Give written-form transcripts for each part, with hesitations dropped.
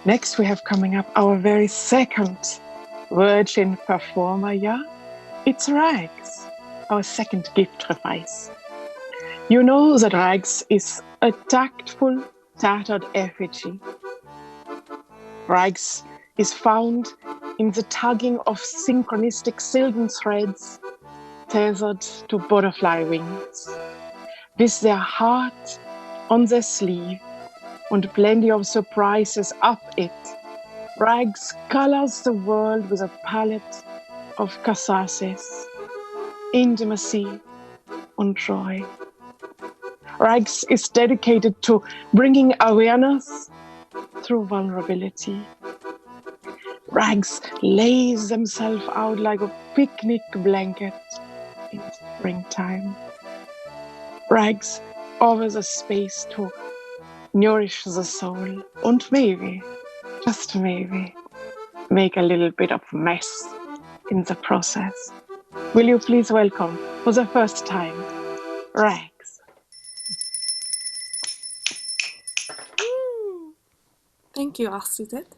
Next, we have coming up our very second virgin performer, yeah? It's Rags, our second gift revice. You know that Rags is a tactful, tattered effigy. Rags is found in the tugging of synchronistic silken threads tethered to butterfly wings, with their heart on their sleeve and plenty of surprises up it. Rags colors the world with a palette of catharsis, intimacy, and joy. Rags is dedicated to bringing awareness through vulnerability. Rags lays themselves out like a picnic blanket in springtime. Rags offers a space to nourish the soul and maybe, just maybe, make a little bit of mess in the process. Will you please welcome, for the first time, Rags? Thank you, Astrid.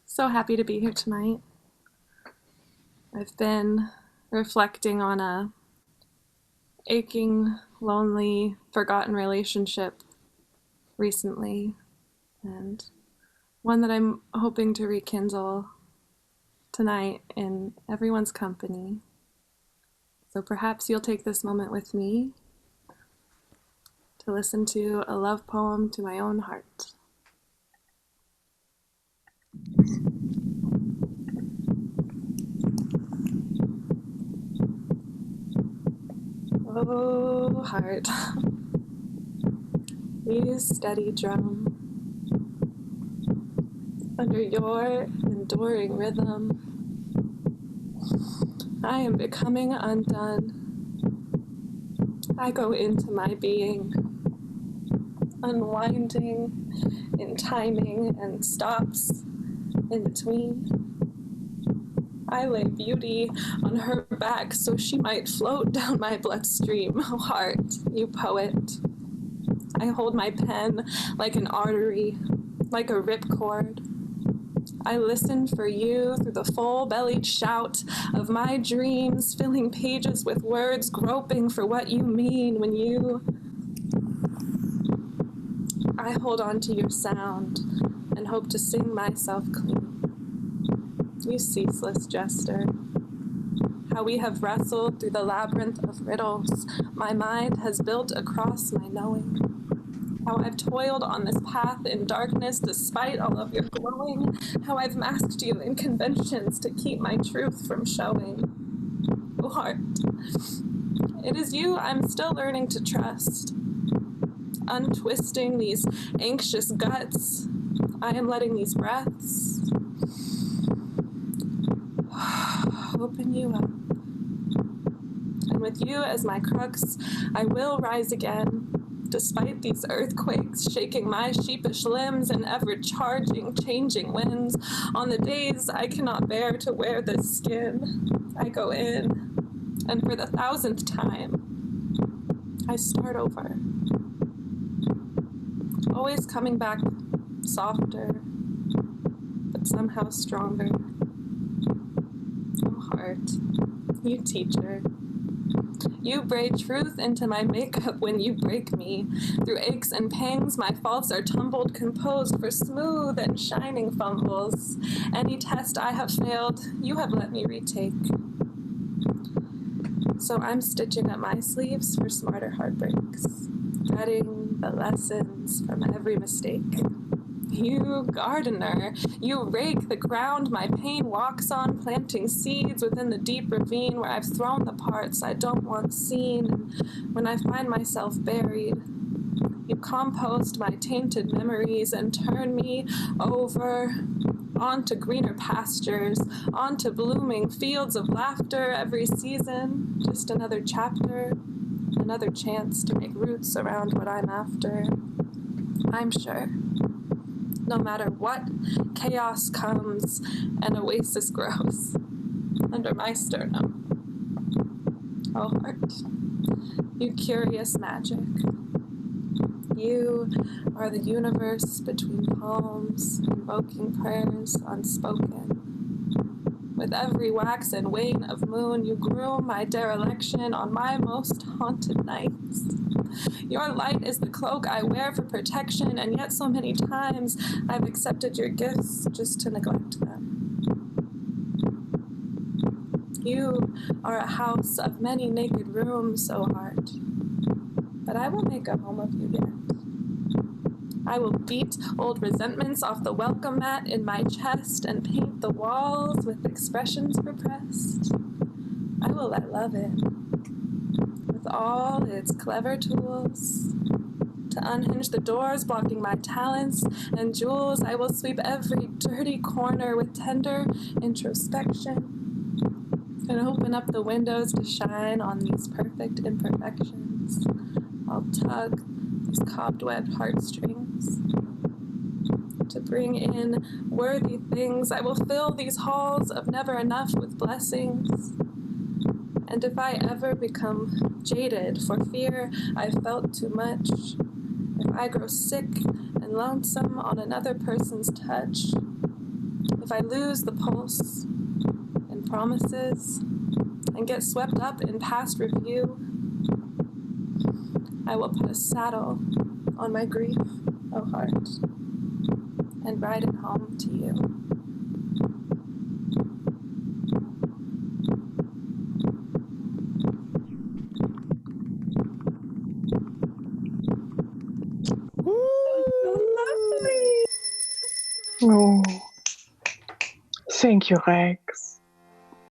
So happy to be here tonight. I've been reflecting on a aching, lonely, forgotten relationship recently, and one that I'm hoping to rekindle tonight in everyone's company. So perhaps you'll take this moment with me to listen to a love poem to my own heart. Oh, heart, you steady drum under your enduring rhythm. I am becoming undone. I go into my being, unwinding in timing and stops in between. I lay beauty on her back so she might float down my bloodstream. Oh, heart, you poet. I hold my pen like an artery, like a ripcord. I listen for you through the full-bellied shout of my dreams, filling pages with words, groping for what you mean when you... I hold on to your sound and hope to sing myself clean. You ceaseless jester. How we have wrestled through the labyrinth of riddles my mind has built across my knowing. How I've toiled on this path in darkness despite all of your glowing. How I've masked you in conventions to keep my truth from showing. Oh, heart, it is you I'm still learning to trust. Untwisting these anxious guts, I am letting these breaths open you up. And with you as my crux, I will rise again. Despite these earthquakes shaking my sheepish limbs and ever-charging, changing winds, on the days I cannot bear to wear this skin, I go in, and for the 1000th time, I start over. Always coming back softer, but somehow stronger. Oh, heart, you teacher. You braid truth into my makeup when you break me. Through aches and pangs, my faults are tumbled, composed for smooth and shining fumbles. Any test I have failed, you have let me retake. So I'm stitching up my sleeves for smarter heartbreaks, threading the lessons from every mistake. You gardener, you rake the ground my pain walks on, planting seeds within the deep ravine where I've thrown the parts I don't want seen. And when I find myself buried, you compost my tainted memories and turn me over onto greener pastures, onto blooming fields of laughter every season. Just another chapter, another chance to make roots around what I'm after. I'm sure. No matter what, chaos comes, an oasis grows under my sternum. Oh, heart, you curious magic. You are the universe between palms, invoking prayers unspoken. With every wax and wane of moon, you groom my dereliction on my most haunted nights. Your light is the cloak I wear for protection, and yet so many times I've accepted your gifts just to neglect them. You are a house of many naked rooms, O heart, but I will make a home of you yet. I will beat old resentments off the welcome mat in my chest and paint the walls with expressions repressed. I will let love in, with all its clever tools. To unhinge the doors blocking my talents and jewels, I will sweep every dirty corner with tender introspection and open up the windows to shine on these perfect imperfections. I'll tug these cobweb heartstrings to bring in worthy things. I will fill these halls of never enough with blessings. And if I ever become jaded for fear I've felt too much, if I grow sick and lonesome on another person's touch, if I lose the pulse and promises and get swept up in past review, I will put a saddle on my grief, O heart, and ride it home to you. Oh, thank you, Rex.